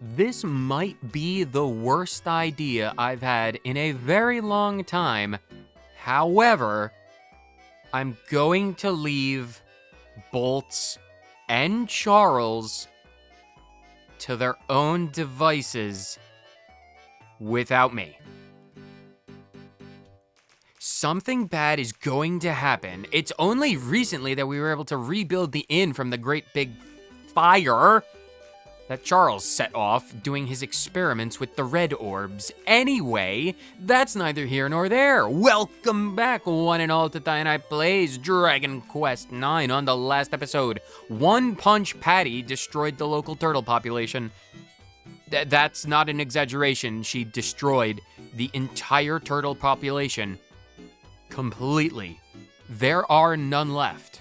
This might be the worst idea I've had in a very long time. However, I'm going to leave Bolts and Charles to their own devices without me. Something bad is going to happen. It's only recently that we were able to rebuild the inn from the great big fire that Charles set off doing his experiments with the red orbs. Anyway, that's neither here nor there. Welcome back, one and all, to Dynne I Plays Dragon Quest IX. On the last episode, One Punch Patty destroyed the local turtle population. That's not an exaggeration. She destroyed the entire turtle population completely. There are none left.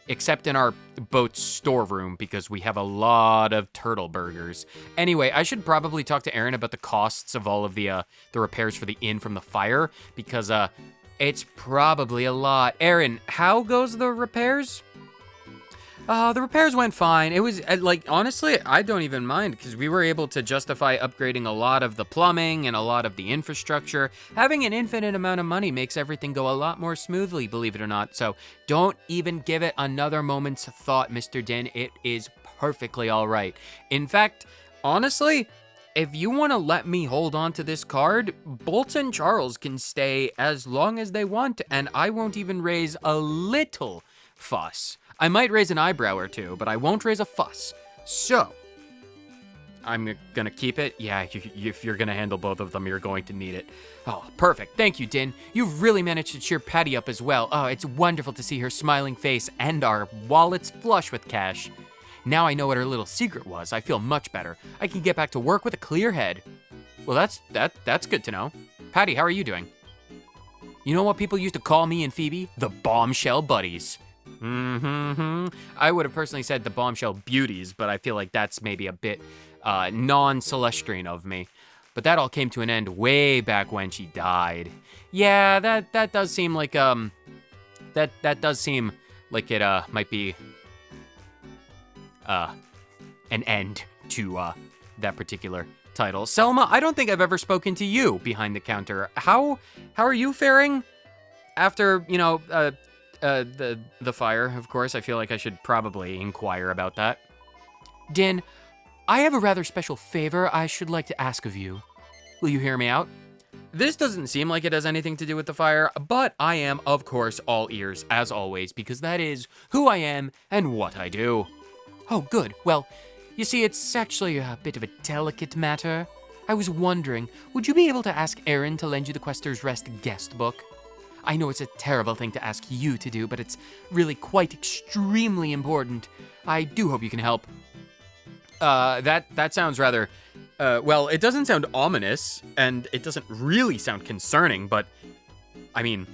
Except in our boat's storeroom, because we have a lot of turtle burgers. Anyway, I should probably talk to Aaron about the costs of all of the repairs for the inn from the fire, because it's probably a lot. Aaron, how goes the repairs? The repairs went fine. It was, honestly, I don't even mind, because we were able to justify upgrading a lot of the plumbing and a lot of the infrastructure. Having an infinite amount of money makes everything go a lot more smoothly, believe it or not. So don't even give it another moment's thought, Mr. Dynne. It is perfectly all right. In fact, honestly, if you want to let me hold on to this card, Bolts and Charles can stay as long as they want, and I won't even raise a little fuss. I might raise an eyebrow or two, but I won't raise a fuss. So, I'm gonna keep it. Yeah, if you're gonna handle both of them, you're going to need it. Oh, perfect. Thank you, Dynne. You've really managed to cheer Patty up as well. Oh, it's wonderful to see her smiling face and our wallets flush with cash. Now I know what her little secret was. I feel much better. I can get back to work with a clear head. Well, that's good to know. Patty, how are you doing? You know what people used to call me and Phoebe? The Bombshell Buddies. I would have personally said the Bombshell Beauties, but I feel like that's maybe a bit non-Celestrian of me. But that all came to an end way back when she died. Yeah, that does seem like that does seem like it might be an end to that particular title. Sellma, I don't think I've ever spoken to you behind the counter. How are you faring after, the fire, of course? I feel like I should probably inquire about that. Dynne, I have a rather special favor I should like to ask of you. Will you hear me out? This doesn't seem like it has anything to do with the fire, but I am, of course, all ears, as always, because that is who I am and what I do. Oh, good. Well, you see, it's actually a bit of a delicate matter. I was wondering, would you be able to ask Aaron to lend you the Quester's Rest guest book? I know it's a terrible thing to ask you to do, but it's really quite extremely important. I do hope you can help. That sounds rather, well, it doesn't sound ominous, and it doesn't really sound concerning, but, I mean,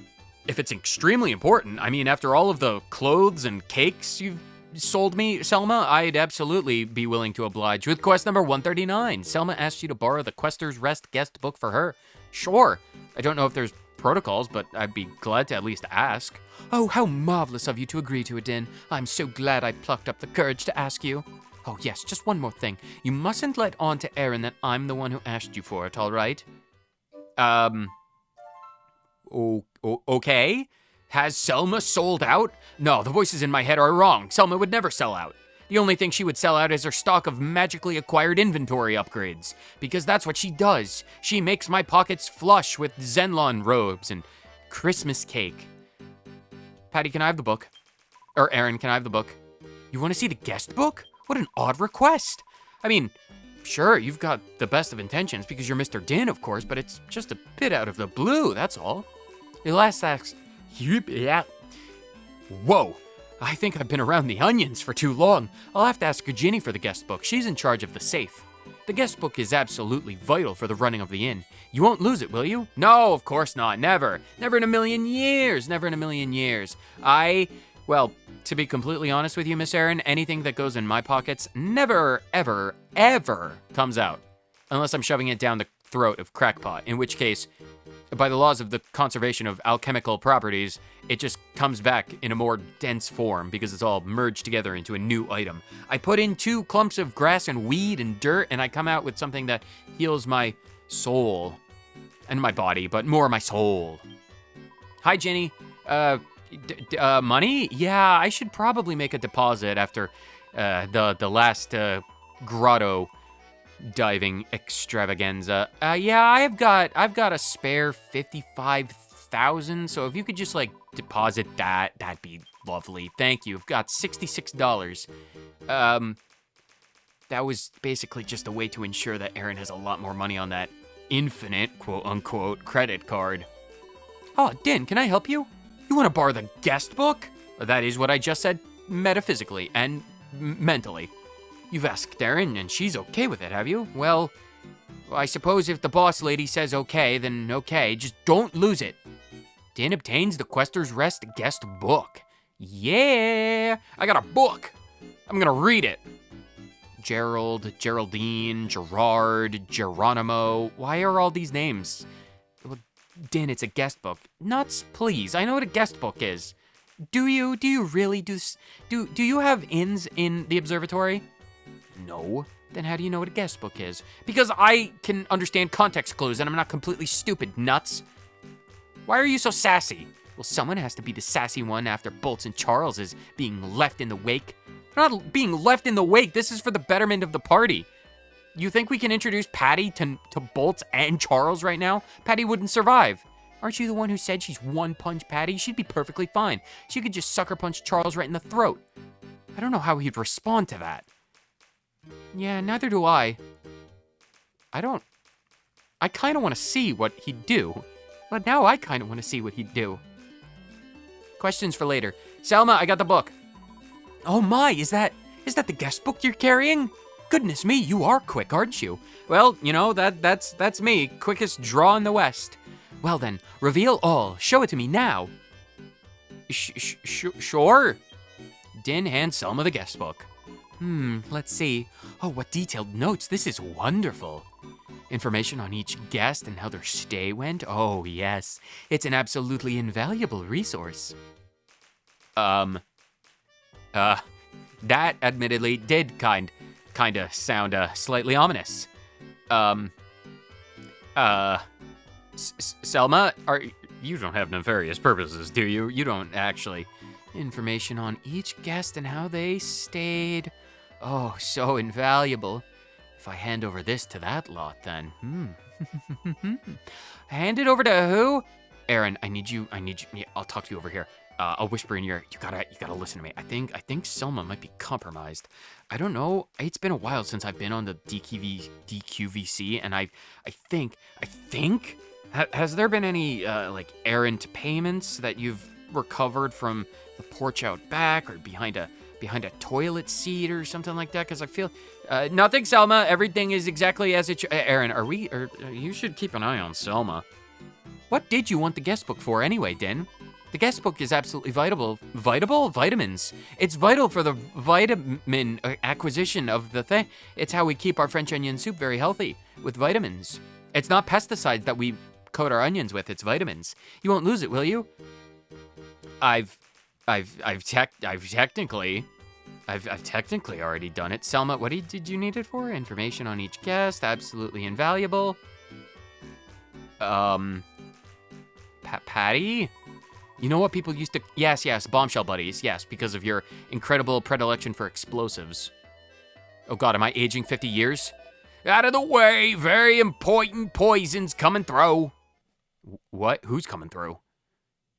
if it's extremely important, I mean, after all of the clothes and cakes you've sold me, Sellma, I'd absolutely be willing to oblige. With quest number 139, Sellma asked you to borrow the Quester's Rest guest book for her. Sure. I don't know if there's protocols, but I'd be glad to at least ask. Oh, how marvelous of you to agree to it, Dynne. I'm so glad I plucked up the courage to ask you. Oh, yes, just one more thing. You mustn't let on to Aaron that I'm the one who asked you for it, all right? Okay? Has Sellma sold out? No, the voices in my head are wrong. Sellma would never sell out. The only thing she would sell out is her stock of magically acquired inventory upgrades, because that's what she does. She makes my pockets flush with Zenlon robes and Christmas cake. Patty, can I have the book? Or Aaron, can I have the book? You want to see the guest book? What an odd request. I mean, sure, you've got the best of intentions because you're Mr. Dynne, of course, but it's just a bit out of the blue, that's all. The last ask... Yeah. Whoa. I think I've been around the onions for too long. I'll have to ask Ginny for the guest book. She's in charge of the safe. The guest book is absolutely vital for the running of the inn. You won't lose it, will you? No, of course not. Never. Never in a million years. Never in a million years. Well, to be completely honest with you, Miss Erin, anything that goes in my pockets never, ever, ever comes out. Unless I'm shoving it down the throat of Crackpot, in which case, by the laws of the conservation of alchemical properties, it just comes back in a more dense form because it's all merged together into a new item. I put in 2 clumps of grass and weed and dirt, and I come out with something that heals my soul. And my body, but more my soul. Hi, Jenny. Money? Yeah, I should probably make a deposit after the last grotto diving extravaganza. Yeah, I've got a spare 55,000. So if you could just like deposit that, that'd be lovely. Thank you. I've got $66. That was basically just a way to ensure that Aaron has a lot more money on that infinite, quote-unquote, credit card. Oh, Dynne, can I help you? You want to borrow the guest book? That is what I just said, metaphysically and mentally. You've asked Aaron, and she's okay with it, have you? Well, I suppose if the boss lady says okay, then okay. Just don't lose it. Dynne obtains the Quester's Rest guest book. Yeah! I got a book! I'm gonna read it. Gerald, Geraldine, Gerard, Geronimo. Why are all these names? Well, Dynne, it's a guest book. Nuts, please. I know what a guest book is. Do you? Do you really? Do you have inns in the observatory? No. Then how do you know what a guest book is? Because I can understand context clues and I'm not completely stupid, nuts. Why are you so sassy? Well, someone has to be the sassy one after Bolts and Charles is being left in the wake. They're not being left in the wake. This is for the betterment of the party. You think we can introduce Patty to Bolts and Charles right now? Patty wouldn't survive. Aren't you the one who said she's one-punch Patty? She'd be perfectly fine. She could just sucker punch Charles right in the throat. I don't know how he'd respond to that. Yeah, neither do I. I kind of want to see what he'd do. But now I kind of want to see what he'd do. Questions for later. Sellma, I got the book. Oh my, is that the guest book you're carrying? Goodness me, you are quick, aren't you? Well, you know, that's me, quickest draw in the West. Well then, reveal all. Show it to me now. Sure. Dynne hands Sellma the guest book. Let's see. Oh, what detailed notes. This is wonderful. Information on each guest and how their stay went. Oh, yes. It's an absolutely invaluable resource. That admittedly did kinda sound slightly ominous. Sellma, you don't have nefarious purposes, do you? You don't actually. Information on each guest and how they stayed. Oh, so invaluable. If I hand over this to that lot, then hand it over to who? Aaron, I need you. Yeah, I'll talk to you over here. I'll whisper in your ear. You gotta listen to me. I think Sellma might be compromised. I don't know. It's been a while since I've been on the DQVC, and I think. Has there been any like errant payments that you've recovered from the porch out back or behind a toilet seat or something like that? Because I feel nothing, Sellma. Everything is exactly as it should. Aaron, you should keep an eye on Sellma. What did you want the guest book for anyway, Dynne? The guest book is absolutely vitamins. It's vital for the vitamin acquisition of the thing. It's how we keep our French onion soup very healthy, with vitamins. It's not pesticides that we coat our onions with, it's vitamins. You won't lose it, will you? I've technically already done it. Sellma, what did you need it for? Information on each guest, absolutely invaluable. Patty? You know what people used to... Yes, bombshell buddies. Yes, because of your incredible predilection for explosives. Oh God, am I aging 50 years? Out of the way, very important poisons coming through. What? Who's coming through?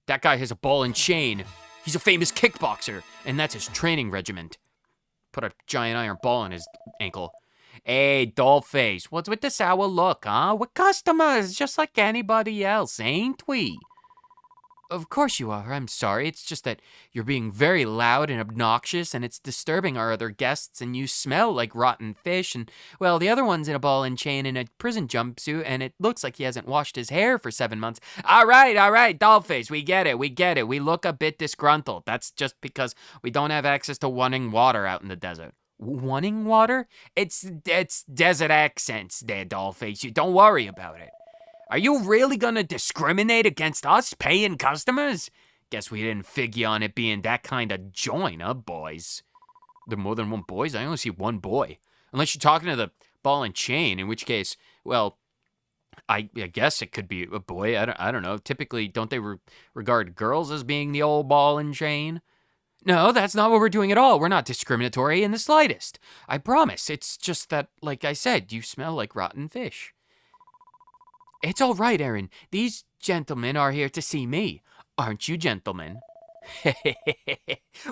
That guy has a ball and chain. He's a famous kickboxer, and that's his training regiment. Put a giant iron ball on his ankle. Hey, dollface, what's with the sour look, huh? We're customers, just like anybody else, ain't we? Of course you are, I'm sorry. It's just that you're being very loud and obnoxious, and it's disturbing our other guests, and you smell like rotten fish, and, well, the other one's in a ball and chain in a prison jumpsuit, and it looks like he hasn't washed his hair for 7 months. All right, dollface, we get it. We look a bit disgruntled. That's just because we don't have access to running water out in the desert. Running water? It's desert accents there, dollface. You don't worry about it. Are you really gonna discriminate against us paying customers? Guess we didn't figure on it being that kind of joint, huh, boys? There more than one boys? I only see one boy. Unless you're talking to the ball and chain, in which case, well, I guess it could be a boy. I don't know. Typically, don't they regard girls as being the old ball and chain? No, that's not what we're doing at all. We're not discriminatory in the slightest. I promise. It's just that, like I said, you smell like rotten fish. It's all right, Aaron. These gentlemen are here to see me. Aren't you, gentlemen?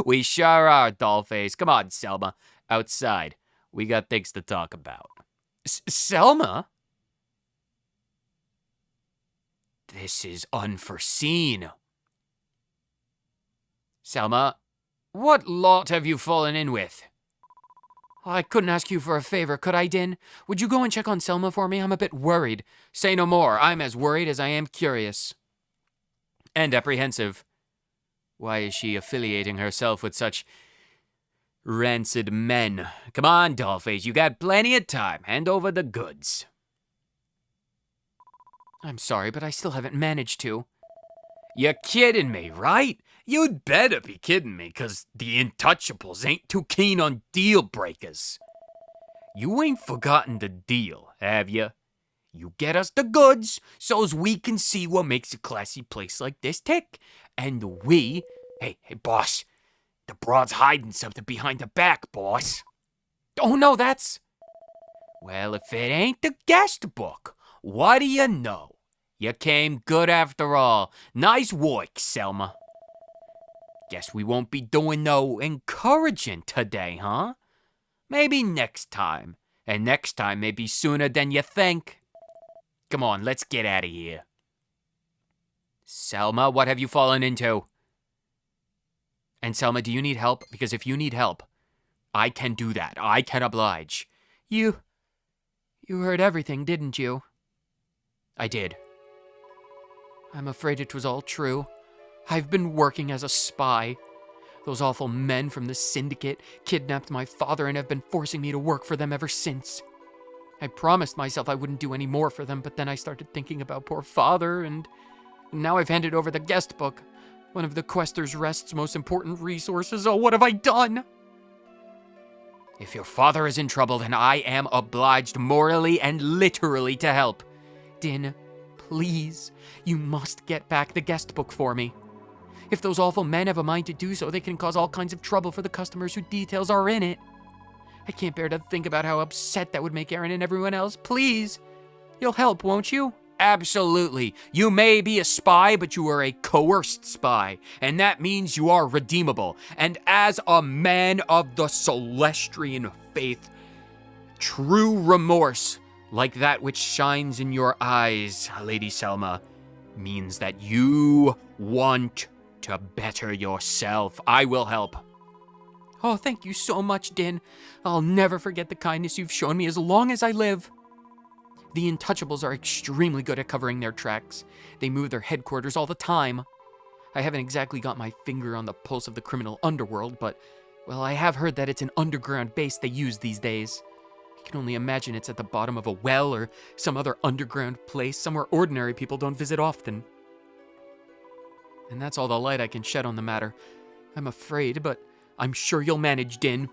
We sure are, Dollface. Come on, Sellma. Outside. We got things to talk about. Sellma? This is unforeseen. Sellma, what lot have you fallen in with? I couldn't ask you for a favor, could I, Dynne? Would you go and check on Sellma for me? I'm a bit worried. Say no more. I'm as worried as I am curious. And apprehensive. Why is she affiliating herself with such rancid men? Come on, Dollface, you got plenty of time. Hand over the goods. I'm sorry, but I still haven't managed to. You're kidding me, right? You'd better be kidding me, 'cause the Intouchables ain't too keen on deal breakers. You ain't forgotten the deal, have you? You get us the goods, so's we can see what makes a classy place like this tick. And we... Hey, boss. The broad's hiding something behind the back, boss. Oh, no, that's... Well, if it ain't the guest book, what do you know? You came good after all. Nice work, Sellma. Guess we won't be doing no encouraging today, huh? Maybe next time. And next time maybe sooner than you think. Come on, let's get out of here. Sellma, what have you fallen into? And Sellma, do you need help? Because if you need help, I can do that. I can oblige. You heard everything, didn't you? I did. I'm afraid it was all true. I've been working as a spy. Those awful men from the syndicate kidnapped my father and have been forcing me to work for them ever since. I promised myself I wouldn't do any more for them, but then I started thinking about poor father, and now I've handed over the guest book, one of the Questor's Rest's most important resources. Oh, what have I done? If your father is in trouble, then I am obliged morally and literally to help. Dynne, please, you must get back the guest book for me. If those awful men have a mind to do so, they can cause all kinds of trouble for the customers whose details are in it. I can't bear to think about how upset that would make Aaron and everyone else. Please, you'll help, won't you? Absolutely. You may be a spy, but you are a coerced spy, and that means you are redeemable. And as a man of the Celestrian faith, true remorse, like that which shines in your eyes, Lady Sellma, means that you want to better yourself. I will help. Oh, thank you so much, Dynne. I'll never forget the kindness you've shown me as long as I live. The Intouchables are extremely good at covering their tracks. They move their headquarters all the time. I haven't exactly got my finger on the pulse of the criminal underworld, but, well, I have heard that it's an underground base they use these days. I can only imagine it's at the bottom of a well or some other underground place, somewhere ordinary people don't visit often. And that's all the light I can shed on the matter. I'm afraid, but I'm sure you'll manage, Dynne.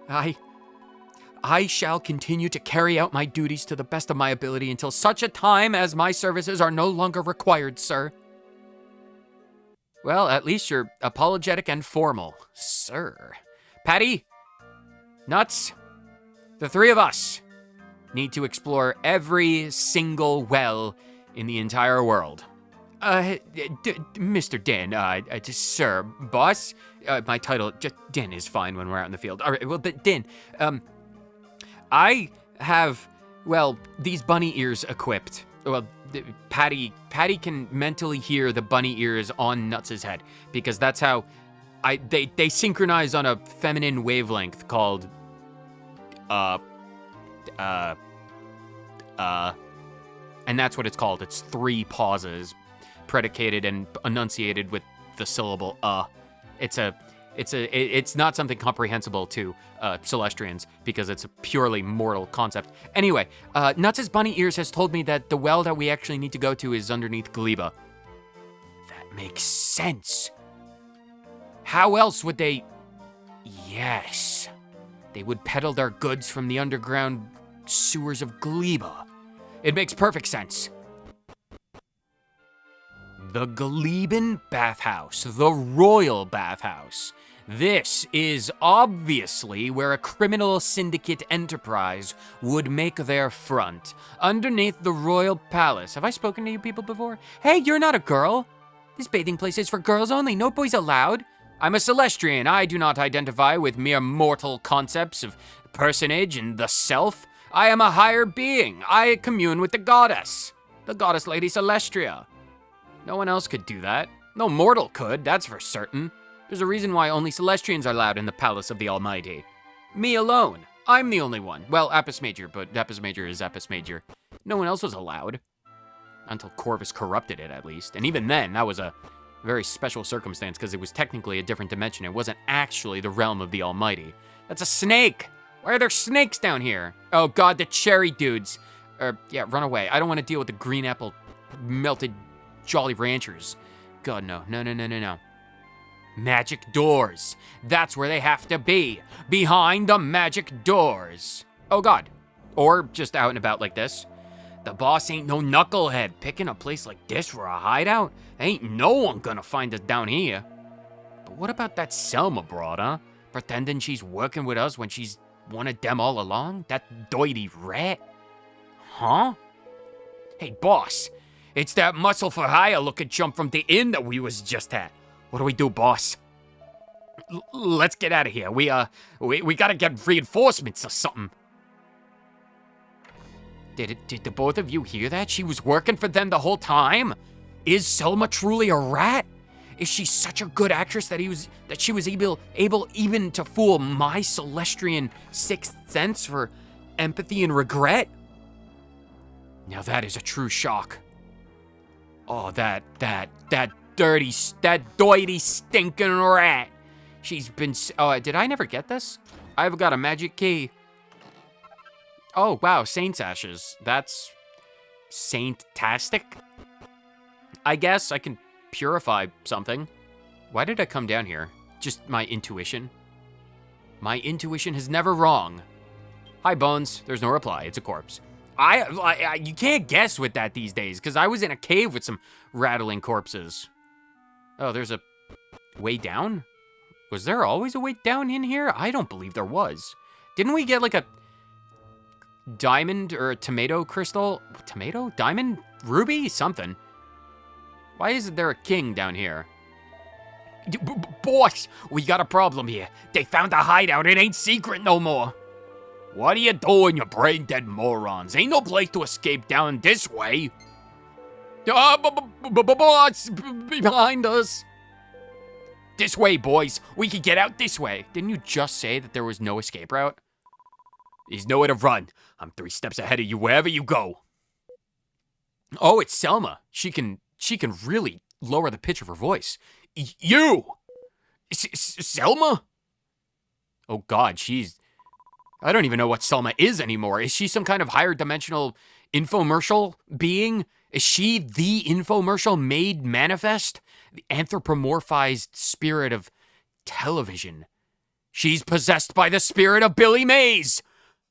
I shall continue to carry out my duties to the best of my ability until such a time as my services are no longer required, sir. Well, at least you're apologetic and formal, sir. Patty, Nuts, the three of us need to explore every single well in the entire world. Mr. Dynne, sir, boss, my title, just Dynne is fine when we're out in the field. All right, well, Dynne, I have, well, these bunny ears equipped. Well, Patty can mentally hear the bunny ears on Nuts' head, because that's how they synchronize on a feminine wavelength called, and that's what it's called. It's 3 pauses, predicated and enunciated with the syllable, It's a It's not something comprehensible to Celestrians because it's a purely mortal concept. Anyway, Nuts' bunny ears has told me that the well that we actually need to go to is underneath Gleba. That makes sense. How else would they... Yes. They would peddle their goods from the underground sewers of Gleba. It makes perfect sense. The Gleban Bathhouse, the Royal Bathhouse. This is obviously where a criminal syndicate enterprise would make their front, underneath the Royal Palace. Have I spoken to you people before? Hey, you're not a girl. This bathing place is for girls only, no boys allowed. I'm a Celestrian. I do not identify with mere mortal concepts of personage and the self. I am a higher being. I commune with the goddess Lady Celestria. No one else could do that. No mortal could, that's for certain. There's a reason why only Celestrians are allowed in the Palace of the Almighty. Me alone. I'm the only one. Well, Apis Major, but Apis Major is Apis Major. No one else was allowed. Until Corvus corrupted it, at least. And even then, that was a very special circumstance because it was technically a different dimension. It wasn't actually the realm of the Almighty. That's a snake! Why are there snakes down here? Oh god, the cherry dudes. Yeah, run away. I don't want to deal with the green apple melted Jolly Ranchers. God, no. No. Magic doors. That's where they have to be. Behind the magic doors. Oh god. Or just out and about like this. The boss ain't no knucklehead. Picking a place like this for a hideout? Ain't no one gonna find us down here. But what about that Sellma broad, huh? Pretending she's working with us when she's wanted them all along? That doity rat? Huh? Hey, boss. It's that muscle for hire looking chump from the inn that we was just at. What do we do, boss? Let's get out of here. We gotta get reinforcements or something. Did the both of you hear that? She was working for them the whole time? Is Sellma truly a rat? Is she such a good actress that she was able even to fool my Celestrian sixth sense for empathy and regret? Now that is a true shock. Oh, that doity stinking rat. She's been, did I never get this? I've got a magic key. Oh, wow, Saint's Ashes. That's saint-tastic. I guess I can purify something. Why did I come down here? Just my intuition. My intuition is never wrong. Hi, Bones. There's no reply. It's a corpse. You can't guess with that these days, because I was in a cave with some rattling corpses. Oh, there's a way down? Was there always a way down in here? I don't believe there was. Didn't we get like a diamond or a tomato crystal? Tomato? Diamond? Ruby? Something. Why isn't there a king down here? Boss, we got a problem here. They found a hideout. It ain't secret no more. What are you doing, you brain-dead morons? Ain't no place to escape down this way. Boss, behind us. This way, boys. We can get out this way. Didn't you just say that there was no escape route? There's nowhere to run. I'm 3 steps ahead of you wherever you go. Oh, it's Sellma. She can really lower the pitch of her voice. You! Sellma? Oh god, I don't even know what Sellma is anymore. Is she some kind of higher dimensional infomercial being? Is she the infomercial made manifest? The anthropomorphized spirit of television. She's possessed by the spirit of Billy Mays.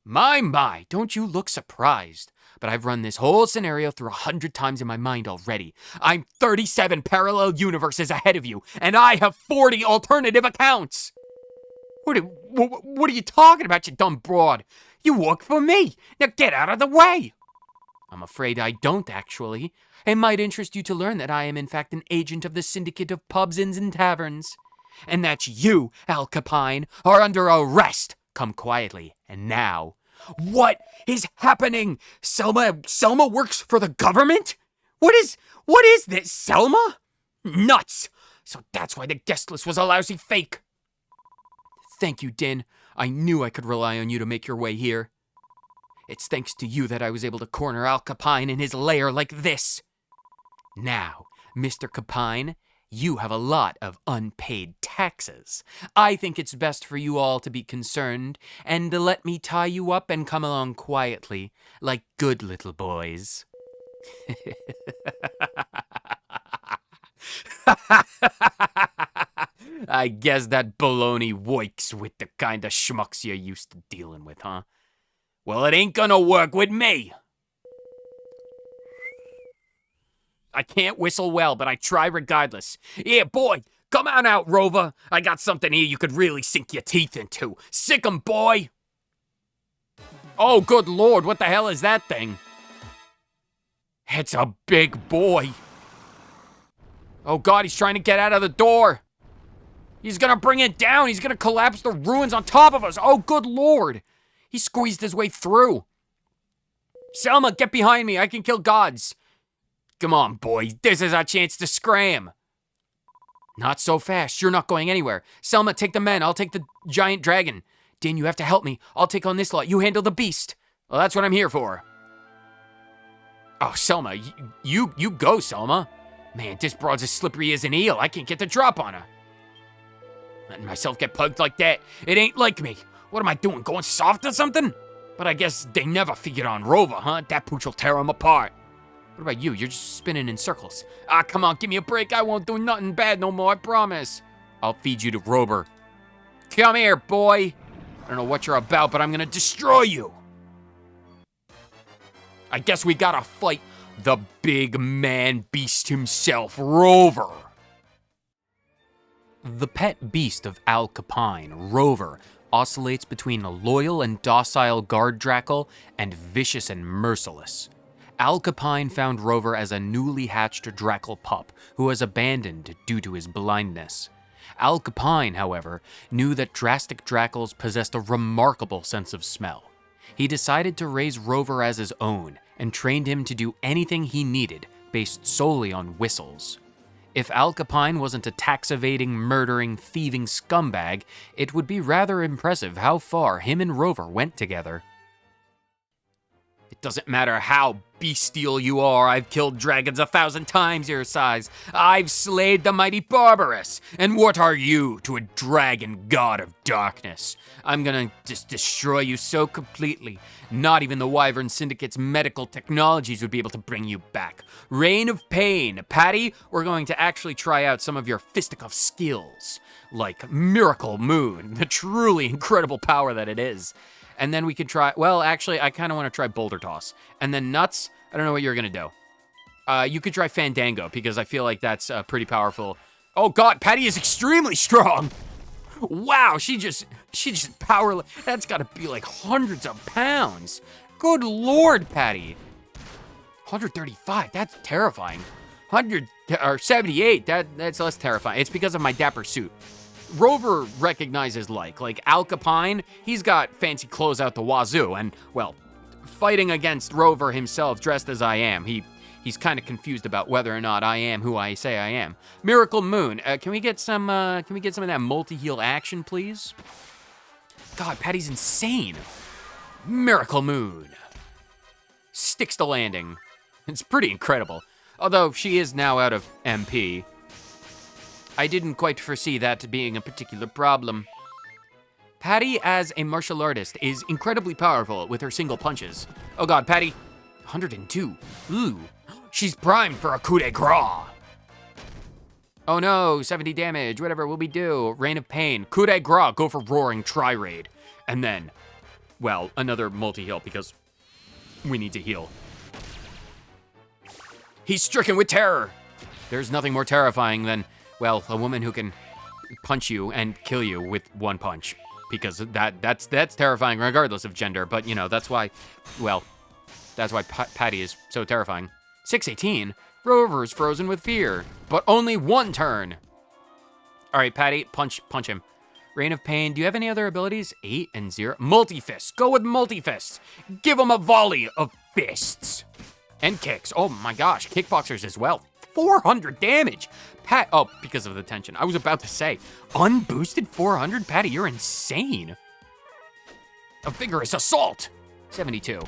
My, don't you look surprised. But I've run this whole scenario through 100 times in my mind already. I'm 37 parallel universes ahead of you, and I have 40 alternative accounts. What are you talking about, you dumb broad? You work for me. Now get out of the way. I'm afraid I don't, actually. It might interest you to learn that I am in fact an agent of the Syndicate of Pubs, Inns, and Taverns. And that you, Al Capine, are under arrest. Come quietly, and now. What is happening? Sellma works for the government? What is this, Sellma? Nuts! So that's why the guest list was a lousy fake. Thank you, Dynne. I knew I could rely on you to make your way here. It's thanks to you that I was able to corner Al Capine in his lair like this. Now, Mr. Capine, You have a lot of unpaid taxes. I think it's best for you all to be concerned and to let me tie you up and come along quietly, like good little boys. I guess that baloney works with the kind of schmucks you're used to dealing with, huh? Well, it ain't gonna work with me. I can't whistle well, but I try regardless. Yeah, boy, come on out, Rover. I got something here you could really sink your teeth into. Sick 'em, boy. Oh, good lord, what the hell is that thing? It's a big boy. Oh god, he's trying to get out of the door. He's gonna bring it down. He's gonna collapse the ruins on top of us. Oh, good lord. He squeezed his way through. Sellma, get behind me. I can kill gods. Come on, boy. This is our chance to scram. Not so fast. You're not going anywhere. Sellma, take the men. I'll take the giant dragon. Dynne, you have to help me. I'll take on this lot. You handle the beast. Well, that's what I'm here for. Oh, Sellma, you go, Sellma. Man, this broad's as slippery as an eel. I can't get the drop on her. Letting myself get pugged like that. It ain't like me. What am I doing, going soft or something? But I guess they never figured on Rover, huh? That pooch will tear him apart. What about you? You're just spinning in circles. Ah, come on, give me a break. I won't do nothing bad no more, I promise. I'll feed you to Rover. Come here, boy. I don't know what you're about, but I'm gonna destroy you. I guess we gotta fight the big man beast himself, Rover. The pet beast of Al Capine, Rover, oscillates between a loyal and docile guard drackle and vicious and merciless. Al Capine found Rover as a newly hatched drackle pup who was abandoned due to his blindness. Al Capine, however, knew that drastic drackles possessed a remarkable sense of smell. He decided to raise Rover as his own and trained him to do anything he needed based solely on whistles. If Al Capine wasn't a tax-evading, murdering, thieving scumbag, it would be rather impressive how far him and Rover went together. It doesn't matter how bestial you are, I've killed dragons 1,000 times your size. I've slayed the mighty Barbarous. And what are you to a dragon god of darkness? I'm gonna just destroy you so completely. Not even the Wyvern Syndicate's medical technologies would be able to bring you back. Reign of Pain. Patty, we're going to actually try out some of your fisticuff skills. Like Miracle Moon, the truly incredible power that it is. And then we could try, well, actually, I kind of want to try Boulder Toss. And then Nuts, I don't know what you're going to do. You could try Fandango, because I feel like that's pretty powerful. Oh, God, Patty is extremely strong. Wow, she just power, that's got to be like hundreds of pounds. Good Lord, Patty. 135, that's terrifying. 78, that's less terrifying. It's because of my dapper suit. Rover recognizes like Al Capine, he's got fancy clothes out the wazoo, and, well, fighting against Rover himself dressed as I am, he's kind of confused about whether or not I am who I say I am. Miracle Moon, can we get some of that multi-heal action, please? God, Patty's insane. Miracle Moon. Sticks the landing. It's pretty incredible. Although she is now out of MP. I didn't quite foresee that being a particular problem. Patty, as a martial artist, is incredibly powerful with her single punches. Oh god, Patty, 102. Ooh, she's primed for a coup de grace. Oh no, 70 damage, whatever will we do? Reign of Pain, coup de grace, go for Roaring Tri-Raid. And then, well, another multi-heal because we need to heal. He's stricken with terror. There's nothing more terrifying than, well, a woman who can punch you and kill you with one punch, because that's terrifying regardless of gender. But you know, that's why, well, that's why Patty is so terrifying. 618, Rover's frozen with fear, but only one turn. All right, Patty, punch him. Reign of Pain. Do you have any other abilities? 8 and 0. Multi-fist. Go with multi-fist. Give him a volley of fists and kicks. Oh my gosh, kickboxers as well. 400 damage. Oh, because of the tension. I was about to say, unboosted 400? Patty, you're insane. A vigorous assault. 72.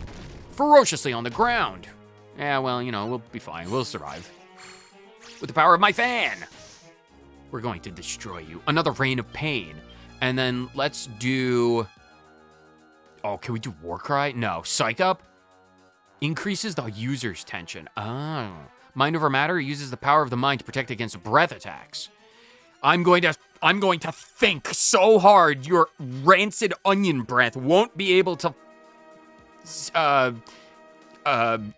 Ferociously on the ground. Yeah, well, you know, we'll be fine. We'll survive. With the power of my fan. We're going to destroy you. Another Reign of Pain. And then let's do... Oh, can we do Warcry? No. Psych Up increases the user's tension. Oh. Mind over Matter uses the power of the mind to protect against breath attacks. I'm going to think so hard your rancid onion breath won't be able to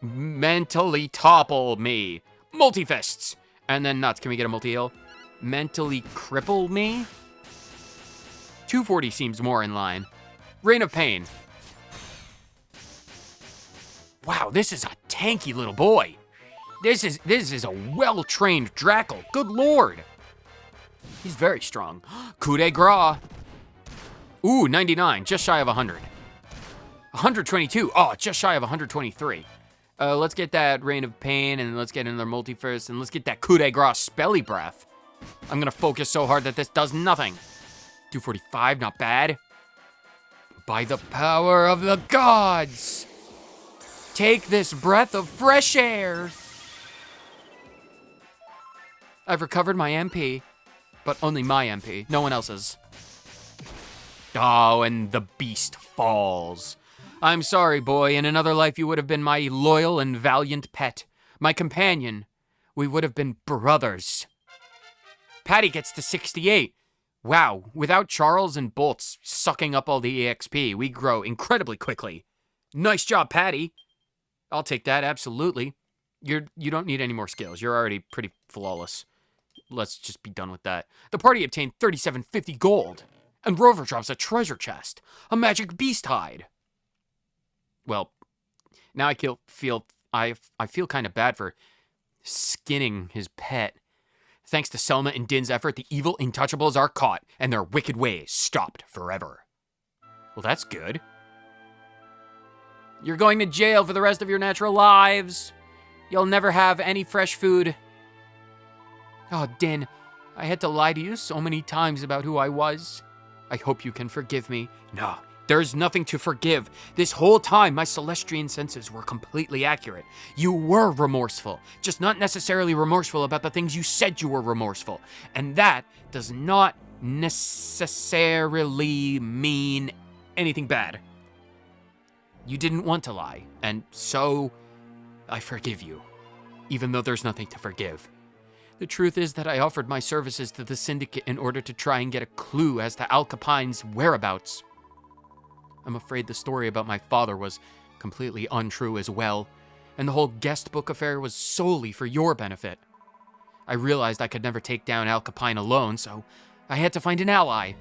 mentally topple me. Multi-fists. And then nuts. Can we get a multi-heal? Mentally cripple me? 240 seems more in line. Reign of Pain. Wow, this is a tanky little boy. This is a well-trained Drackle. Good lord. He's very strong. Coup de grace. Ooh, 99, just shy of 100. 122, oh, just shy of 123. Let's get that Reign of Pain, and let's get another multi-first, and let's get that coup de grace Spelly Breath. I'm gonna focus so hard that this does nothing. 245, not bad. By the power of the gods, take this breath of fresh air. I've recovered my MP, but only my MP, no one else's. Oh, and the beast falls. I'm sorry, boy. In another life, you would have been my loyal and valiant pet, my companion. We would have been brothers. Patty gets to 68. Wow, without Charles and Bolts sucking up all the EXP, we grow incredibly quickly. Nice job, Patty. I'll take that, absolutely. You don't need any more skills. You're already pretty flawless. Let's just be done with that. The party obtained 3750 gold, and Rover drops a treasure chest, a magic beast hide. Well, now I feel kind of bad for skinning his pet. Thanks to Sellma and Dynne's effort, the evil Intouchables are caught, and their wicked ways stopped forever. Well, that's good. You're going to jail for the rest of your natural lives. You'll never have any fresh food. Oh, Dynne, I had to lie to you so many times about who I was. I hope you can forgive me. No, there's nothing to forgive. This whole time, my Celestrian senses were completely accurate. You were remorseful, just not necessarily remorseful about the things you said you were remorseful. And that does not necessarily mean anything bad. You didn't want to lie, and so I forgive you, even though there's nothing to forgive. The truth is that I offered my services to the Syndicate in order to try and get a clue as to Al Capine's whereabouts. I'm afraid the story about my father was completely untrue as well, and the whole guest book affair was solely for your benefit. I realized I could never take down Al Capine alone, so I had to find an ally.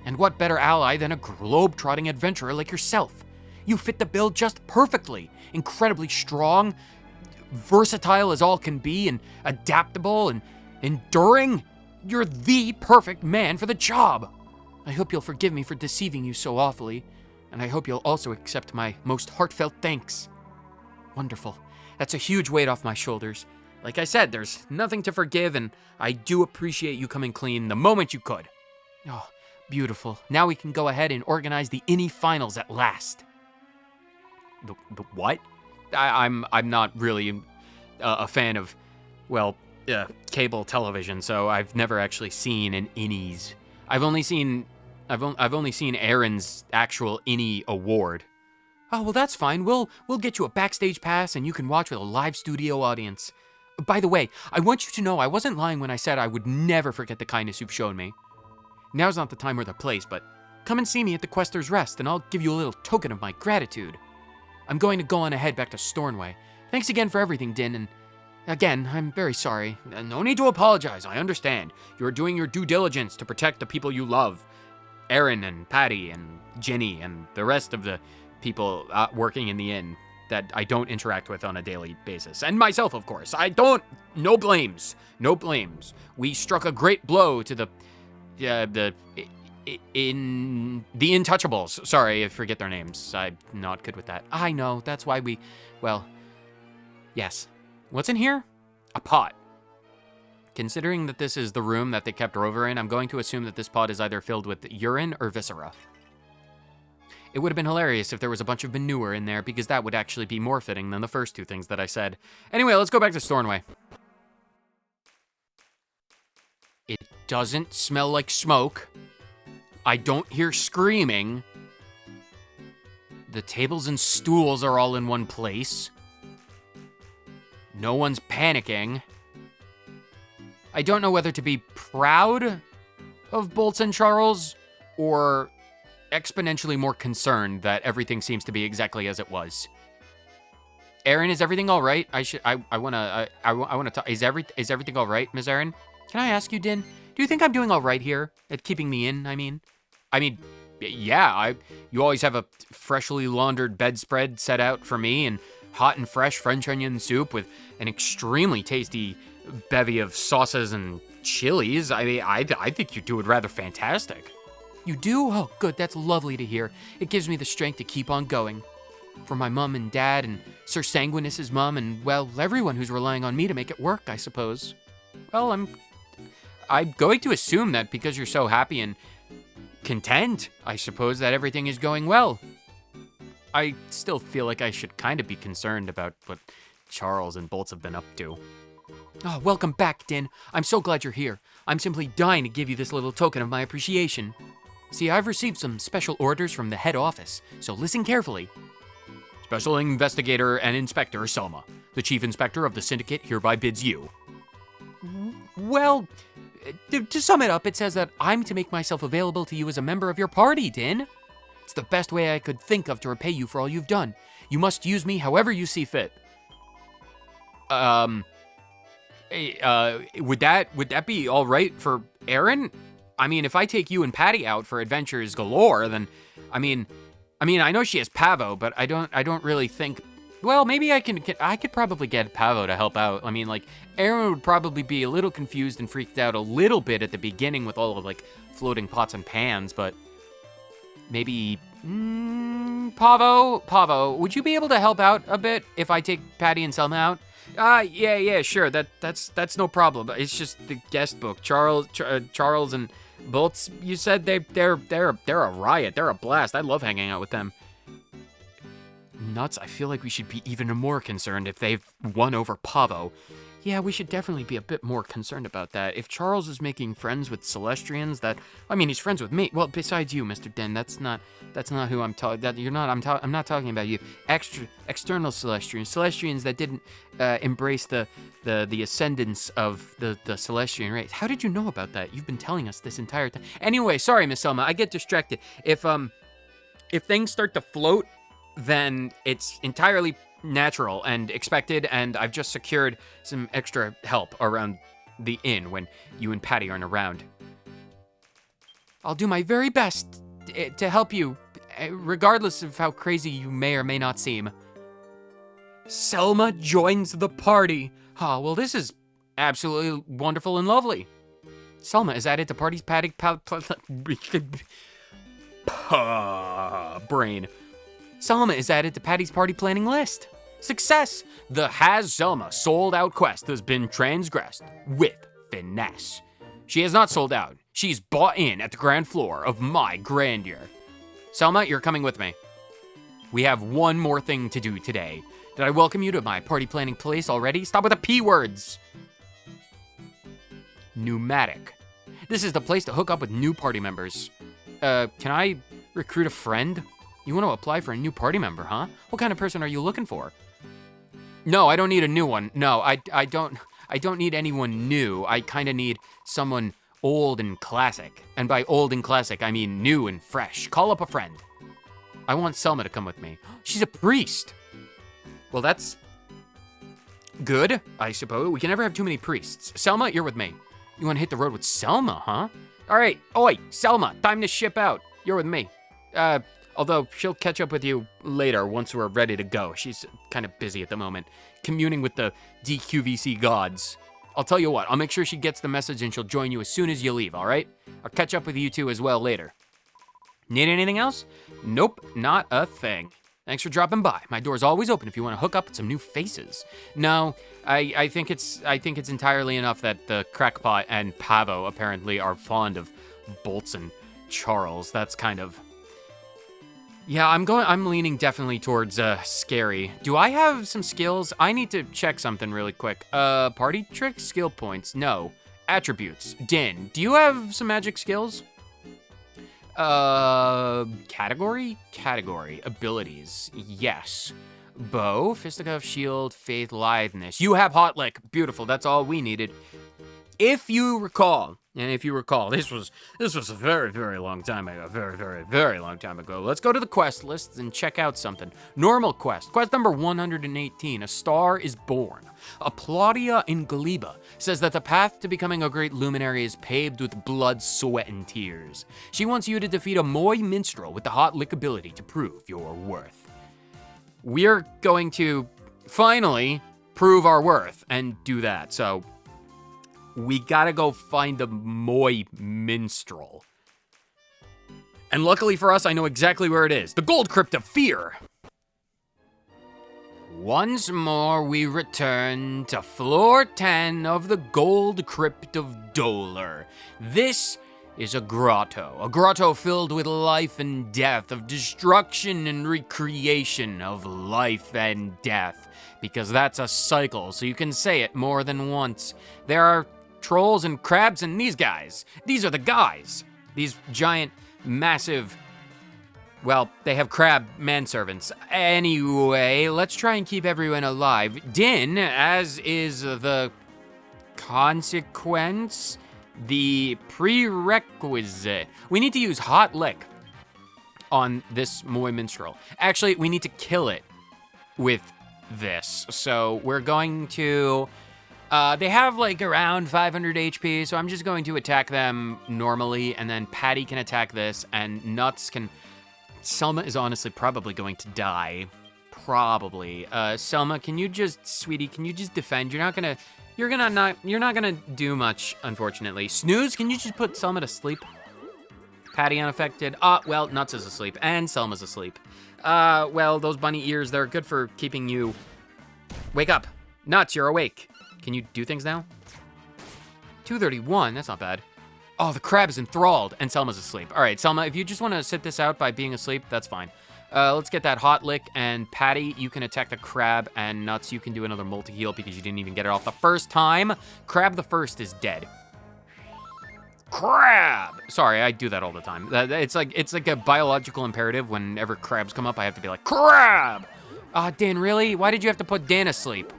And what better ally than a globe-trotting adventurer like yourself? You fit the bill just perfectly, incredibly strong, versatile as all can be, and adaptable and enduring. You're the perfect man for the job. I hope you'll forgive me for deceiving you so awfully, and I hope you'll also accept my most heartfelt thanks. Wonderful. That's a huge weight off my shoulders. Like I said, there's nothing to forgive, and I do appreciate you coming clean the moment you could. Oh, beautiful. Now we can go ahead and organize the INI finals at last. The what? I'm not really a fan of, well, cable television, so I've never actually seen an Innies. I've only seen Aaron's actual Innie award. Oh, well, that's fine. We'll get you a backstage pass, and you can watch with a live studio audience. By the way, I want you to know I wasn't lying when I said I would never forget the kindness you've shown me. Now's not the time or the place, but come and see me at the Quester's Rest, and I'll give you a little token of my gratitude. I'm going to go on ahead back to Stornway. Thanks again for everything, Dynne, and again, I'm very sorry. No need to apologize, I understand. You're doing your due diligence to protect the people you love. Aaron and Patty and Jenny and the rest of the people working in the inn that I don't interact with on a daily basis. And myself, of course. No blames. No blames. We struck a great blow to the Intouchables. Sorry, I forget their names. I'm not good with that. I know, that's why well, yes. What's in here? A pot. Considering that this is the room that they kept Rover in, I'm going to assume that this pot is either filled with urine or viscera. It would have been hilarious if there was a bunch of manure in there, because that would actually be more fitting than the first two things that I said. Anyway, let's go back to Stornway. It doesn't smell like smoke. I don't hear screaming. The tables and stools are all in one place. No one's panicking. I don't know whether to be proud of Bolts and Charles or exponentially more concerned that everything seems to be exactly as it was. Erin, is everything all right? I wanna talk. Is everything all right, Ms. Erin? Can I ask you, Dynne? Do you think I'm doing all right here at keeping me in? I mean, yeah. You always have a freshly laundered bedspread set out for me, and hot and fresh French onion soup with an extremely tasty bevy of sauces and chilies. I mean, I think you do it rather fantastic. You do? Oh, good. That's lovely to hear. It gives me the strength to keep on going. For my mom and dad and Sir Sanguinus's mom and, well, everyone who's relying on me to make it work, I suppose. Well, I'm going to assume that because you're so happy and content, I suppose that everything is going well. I still feel like I should kind of be concerned about what Charles and Bolts have been up to. Oh, welcome back, Dynne. I'm so glad you're here. I'm simply dying to give you this little token of my appreciation. See, I've received some special orders from the head office, so listen carefully. Special Investigator and Inspector Sellma, the Chief Inspector of the Syndicate hereby bids you. Well, to sum it up, it says that I'm to make myself available to you as a member of your party, Dynne. It's the best way I could think of to repay you for all you've done. You must use me however you see fit. Would that be all right for Erin? I mean, if I take you and Patty out for adventures galore, then, I mean, I know she has Pavo, but I don't really think. Well, maybe I could probably get Pavo to help out. I mean, like, Erin would probably be a little confused and freaked out a little bit at the beginning with all of, like, floating pots and pans, but maybe, Pavo, would you be able to help out a bit if I take Patty and Sellma out? Yeah, sure. That's no problem. It's just the guest book. Charles and Bolts. You said they're a riot. They're a blast. I love hanging out with them. Nuts. I feel like we should be even more concerned if they've won over Pavo. Yeah, we should definitely be a bit more concerned about that. If Charles is making friends with Celestrians, he's friends with me. Well, besides you, Mr. Dynne, that's not who I'm talking. I'm not talking about you. External Celestrians that didn't embrace the ascendance of the Celestrian race. How did you know about that? You've been telling us this entire time. Anyway, sorry, Miss Sellma, I get distracted. If things start to float, then it's entirely natural and expected, and I've just secured some extra help around the inn when you and Patty aren't around. I'll do my very best to help you, regardless of how crazy you may or may not seem. Sellma joins the party. Oh, well, this is absolutely wonderful and lovely. Sellma is added to party's brain. Sellma is added to Patty's party planning list. Success! The Has Sellma sold out quest has been transgressed with finesse. She has not sold out. She's bought in at the ground floor of my grandeur. Sellma, you're coming with me. We have one more thing to do today. Did I welcome you to my party planning place already? Stop with the P words. Pneumatic. This is the place to hook up with new party members. Can I recruit a friend? You want to apply for a new party member, huh? What kind of person are you looking for? No, I don't need a new one. No, I don't need anyone new. I kind of need someone old and classic. And by old and classic, I mean new and fresh. Call up a friend. I want Sellma to come with me. She's a priest. Well, that's good, I suppose. We can never have too many priests. Sellma, you're with me. You want to hit the road with Sellma, huh? All right. Oi, Sellma, time to ship out. You're with me. Although she'll catch up with you later once we're ready to go. She's kind of busy at the moment, communing with the DQVC gods. I'll tell you what, I'll make sure she gets the message and she'll join you as soon as you leave, all right? I'll catch up with you two as well later. Need anything else? Nope, not a thing. Thanks for dropping by. My door's always open if you want to hook up with some new faces. No, I think it's entirely enough that the Crackpot and Pavo apparently are fond of Bolts and Charles. That's kind of... Yeah, I'm leaning definitely towards scary. Do I have some skills? I need to check something really quick. Party trick skill points. No. Attributes. Dynne, do you have some magic skills? Category? Category. Abilities. Yes. Bow, fisticuff, shield, faith, litheness. You have hot lick. Beautiful. That's all we needed. If you recall, this was a very, very long time ago. Very, very, very long time ago. Let's go to the quest list and check out something. Normal quest. Quest number 118. A star is born. Applaudia in Gleba says that the path to becoming a great luminary is paved with blood, sweat, and tears. She wants you to defeat a Moy minstrel with the hot lick ability to prove your worth. We're going to finally prove our worth and do that. So we gotta go find a Moy minstrel. And luckily for us, I know exactly where it is. The Gold Crypt of Fear. Once more, we return to floor 10 of the Gold Crypt of Dolar. This is a grotto filled with life and death, of destruction and recreation, of life and death, because that's a cycle, so you can say it more than once. There are trolls and crabs and these guys. These are the guys. These giant, massive, well, they have crab manservants. Anyway, let's try and keep everyone alive. Dynne, as is the consequence, the prerequisite. We need to use hot lick on this Moy minstrel. Actually, we need to kill it with this. So we're going to, they have like around 500 HP, so I'm just going to attack them normally, and then Patty can attack this, and Nuts can, Sellma is honestly probably going to die. Probably. Sellma, can you just, sweetie, can you just defend? You're not gonna do much, unfortunately. Snooze, can you just put Sellma to sleep? Patty unaffected. Well, Nuts is asleep, and Selma's asleep. Well, those bunny ears, they're good for keeping you... Wake up. Nuts, you're awake. Can you do things now? 231, that's not bad. Oh, the crab is enthralled, and Selma's asleep. All right, Sellma, if you just want to sit this out by being asleep, that's fine. Let's get that hot lick, and Patty, you can attack the crab, and Nuts, you can do another multi-heal because you didn't even get it off the first time. Crab the first is dead. Crab! Sorry, I do that all the time. It's like a biological imperative. Whenever crabs come up, I have to be like, crab! Dynne, really? Why did you have to put Dynne asleep?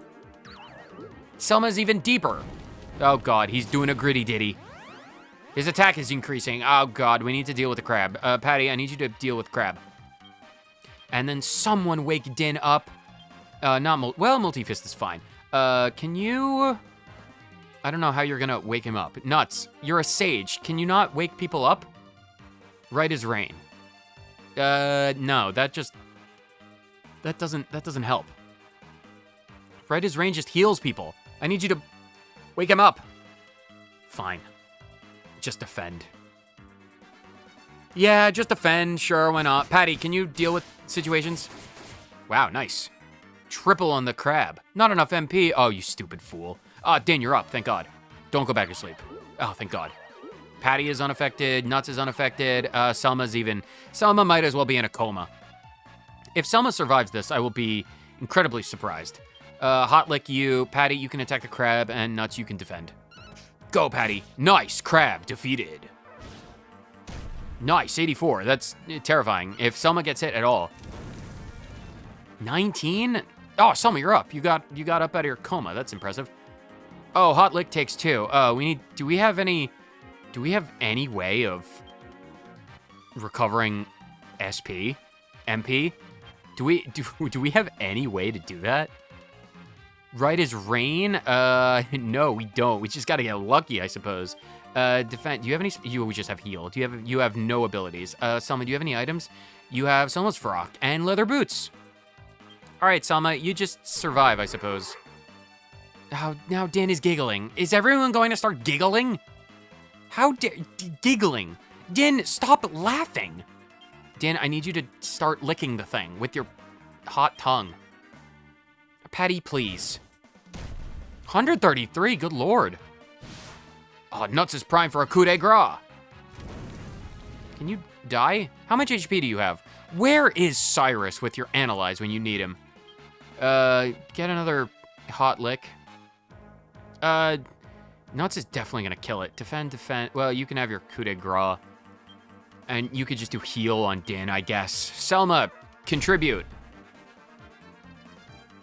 Selma's even deeper. Oh God, he's doing a gritty ditty. His attack is increasing. Oh God, we need to deal with the crab. Patty, I need you to deal with crab. And then someone wake Dynne up. Multi-fist is fine. Can you... I don't know how you're gonna wake him up. Nuts, you're a sage. Can you not wake people up? Right as rain. No, that doesn't help. Right as rain just heals people. I need you to wake him up. Fine. Just defend. Yeah, just defend. Sure, why not? Patty, can you deal with situations? Wow, nice. Triple on the crab. Not enough MP. Oh, you stupid fool. Dynne, you're up. Thank God. Don't go back to sleep. Oh, thank God. Patty is unaffected. Nuts is unaffected. Sellma might as well be in a coma. If Sellma survives this, I will be incredibly surprised. Hot lick you. Patty, you can attack the crab, and Nuts, you can defend. Go, Patty. Nice. Crab defeated. Nice. 84. That's terrifying. If Sellma gets hit at all. 19? Oh, Sellma, you're up. You got up out of your coma. That's impressive. Oh, hot lick takes 2. Do we have any way of recovering SP? MP? Do we have any way to do that? Right as rain? No, we don't. We just gotta get lucky, I suppose. Defend. Do you have any? We just have heal. You have no abilities. Sellma, do you have any items? You have Selma's frock and leather boots. All right, Sellma, you just survive, I suppose. Oh, now Dynne is giggling. Is everyone going to start giggling? How dare giggling? Dynne, stop laughing. Dynne, I need you to start licking the thing with your hot tongue. Patty, please. 133, good lord. Oh, Nuts is primed for a coup de grace. Can you die? How much HP do you have? Where is Cyrus with your analyze when you need him? Get another hot lick. Nuts is definitely gonna kill it. Defend, defend. Well, you can have your coup de grace. And you could just do heal on Dynne, I guess. Selma, contribute.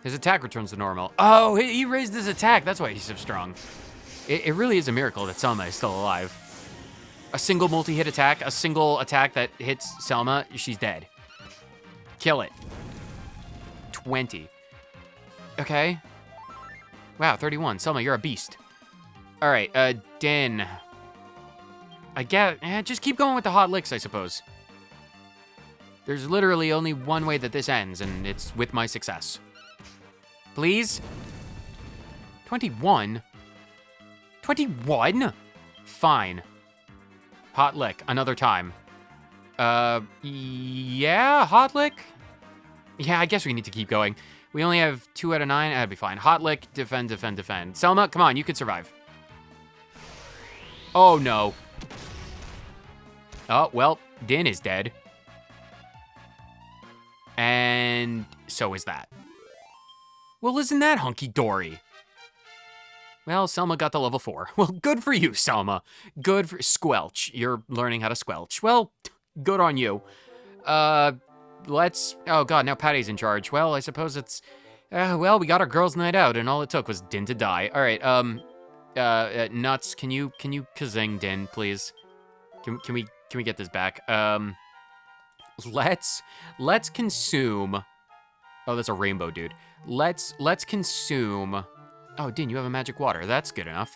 His attack returns to normal. Oh, he raised his attack. That's why he's so strong. It really is a miracle that Selma is still alive. A single multi-hit attack, a single attack that hits Selma, she's dead. Kill it. 20. Okay. Wow, 31. Selma, you're a beast. All right, Dynne. I get, just keep going with the hot licks, I suppose. There's literally only one way that this ends, and it's with my success. Please? 21? 21? Fine. Hot lick, another time. Yeah, hot lick? Yeah, I guess we need to keep going. We only have 2 out of 9, that'd be fine. Hot lick, defend, defend, defend. Selma, come on, you can survive. Oh, no. Oh, well, Dynne is dead. And so is that. Well, isn't that hunky-dory? Well, Selma got to level 4. Well, good for you, Selma. Good for squelch. You're learning how to squelch. Well, good on you. Let's... Oh, God, now Patty's in charge. Well, I suppose it's... well, we got our girls' night out, and all it took was Dynne to die. All right, Nuts, can you kazing Dynne, please? Can we get this back? Let's consume. Oh, that's a rainbow, dude. Let's consume. Oh, Dynne, you have a magic water. That's good enough.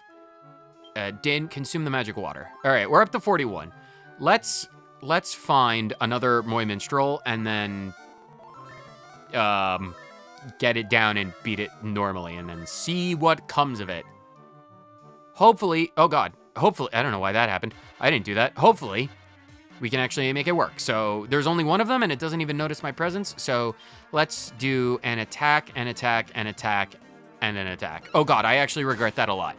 Dynne, consume the magic water. All right, we're up to 41. Let's find another Moy Minstrel and then get it down and beat it normally, and then see what comes of it. Hopefully, oh God, hopefully, I don't know why that happened. I didn't do that. Hopefully, we can actually make it work. So there's only one of them, and it doesn't even notice my presence. So let's do an attack, an attack, an attack, and an attack. Oh God, I actually regret that a lot.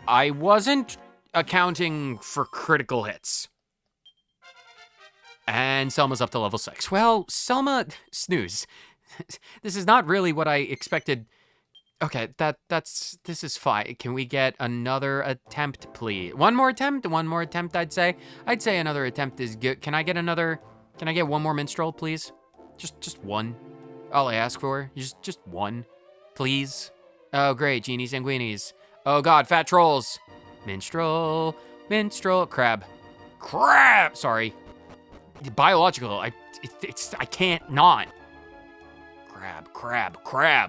I wasn't accounting for critical hits. And Selma's up to level 6. Well, Selma, snooze. This is not really what I expected. Okay, this is fine. Can we get another attempt, please? One more attempt, I'd say. I'd say another attempt is good. Can I get one more minstrel, please? Just one. All I ask for, just one, please. Oh, great, genie sanguinis. Oh God, fat trolls. Minstrel, crab. Sorry. Biological, I can't not. Crab.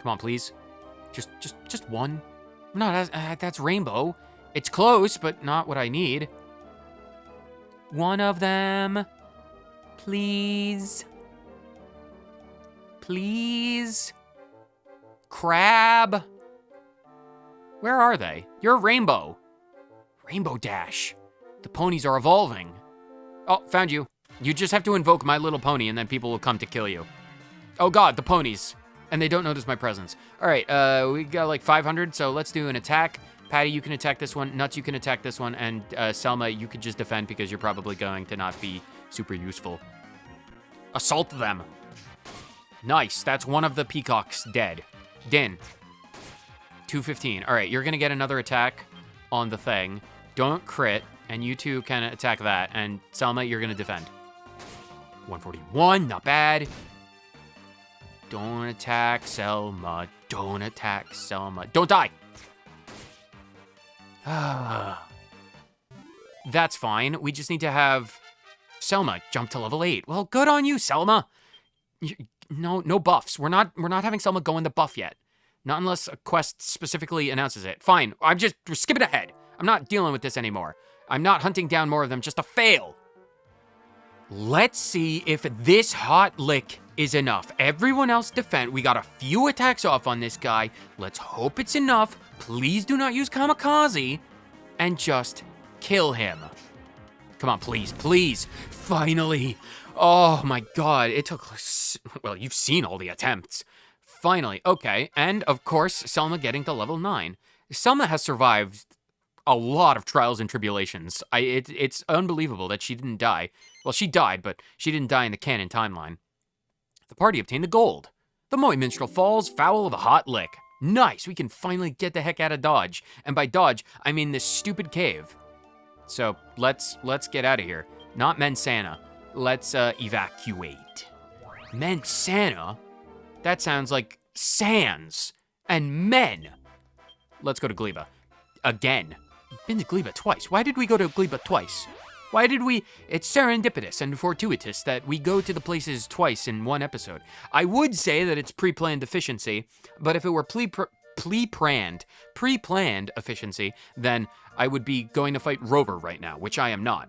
Come on, please. Just one. No, that's rainbow. It's close, but not what I need. One of them. Please. Please. Crab. Where are they? You're rainbow. Rainbow Dash. The ponies are evolving. Oh, found you. You just have to invoke My Little Pony and then people will come to kill you. Oh God, the ponies. And they don't notice my presence. All right, we got like 500, so let's do an attack. Patty, you can attack this one. Nuts, you can attack this one. And Selma, you could just defend because you're probably going to not be super useful. Assault them. Nice, that's one of the peacocks dead. Dynne. 215. All right, you're gonna get another attack on the thing. Don't crit, and you two can attack that. And Selma, you're gonna defend. 141, not bad. Don't attack Selma. Don't attack Selma. Don't die. That's fine. We just need to have Selma jump to level 8. Well, good on you, Selma. No buffs. We're not having Selma go in the buff yet. Not unless a quest specifically announces it. Fine. We're skipping ahead. I'm not dealing with this anymore. I'm not hunting down more of them just to fail. Let's see if this hot lick is enough. Everyone else defend. We got a few attacks off on this guy. Let's hope it's enough. Please do not use kamikaze. And just kill him. Come on, please. Finally. Oh my God. It took, well, you've seen all the attempts. Finally. Okay. And of course, Selma getting to level 9. Selma has survived a lot of trials and tribulations. It's unbelievable that she didn't die. Well, she died, but she didn't die in the canon timeline. The party obtained the gold. The Moy Minstrel falls foul of a hot lick. Nice, we can finally get the heck out of Dodge. And by Dodge, I mean this stupid cave. So let's get out of here. Not Mensana. Let's evacuate. Mensana? That sounds like sands and men. Let's go to Gleba. Again. Been to Gleba twice. Why did we go to Gleba twice? Why did we? It's serendipitous and fortuitous that we go to the places twice in one episode. I would say that it's pre-planned efficiency, but if it were pre-planned efficiency, then I would be going to fight Rover right now, which I am not.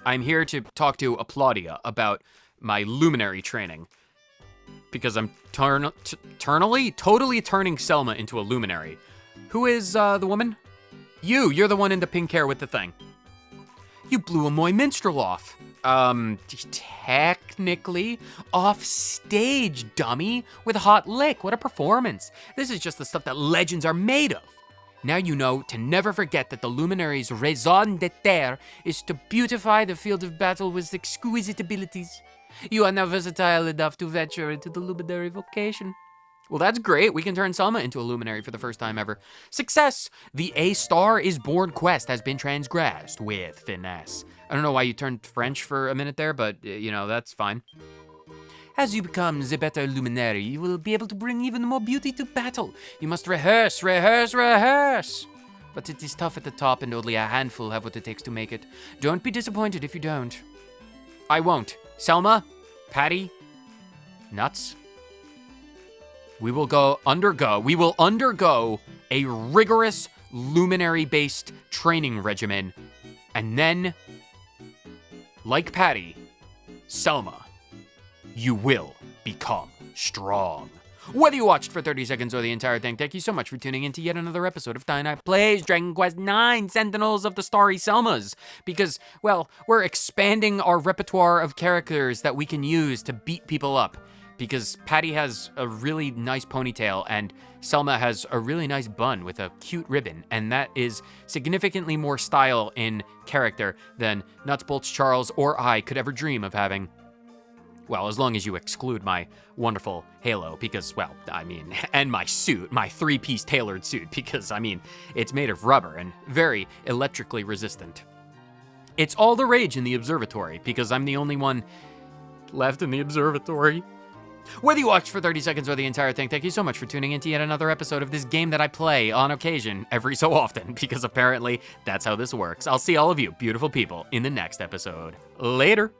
I'm here to talk to Applaudia about my luminary training, because I'm totally turning Sellma into a luminary. Who is the woman? You're the one in the pink hair with the thing. You blew a Moy Minstrel off. Technically off stage, dummy, with a hot lick. What a performance. This is just the stuff that legends are made of. Now you know to never forget that the luminary's raison d'etre is to beautify the field of battle with exquisite abilities. You are now versatile enough to venture into the luminary vocation. Well, that's great. We can turn Sellma into a luminary for the first time ever. Success! The A Star is Born quest has been transgressed with finesse. I don't know why you turned French for a minute there, but, that's fine. As you become the better luminary, you will be able to bring even more beauty to battle. You must rehearse. But it is tough at the top, and only a handful have what it takes to make it. Don't be disappointed if you don't. I won't. Sellma? Patty? Nuts? We will undergo a rigorous luminary-based training regimen, and then, like Patty, Sellma, you will become strong. Whether you watched for 30 seconds or the entire thing, thank you so much for tuning in to yet another episode of Dynne Plays Dragon Quest IX Sentinels of the Starry Selmas. Because, well, we're expanding our repertoire of characters that we can use to beat people up. Because Patty has a really nice ponytail and Sellma has a really nice bun with a cute ribbon, and that is significantly more style in character than Nuts, Bolts, Charles, or I could ever dream of having. Well, as long as you exclude my wonderful halo, because, and my suit, my three-piece tailored suit, because, it's made of rubber and very electrically resistant. It's all the rage in the observatory, because I'm the only one left in the observatory. Whether you watched for 30 seconds or the entire thing, thank you so much for tuning in to yet another episode of this game that I play on occasion every so often, because apparently that's how this works. I'll see all of you beautiful people in the next episode. Later.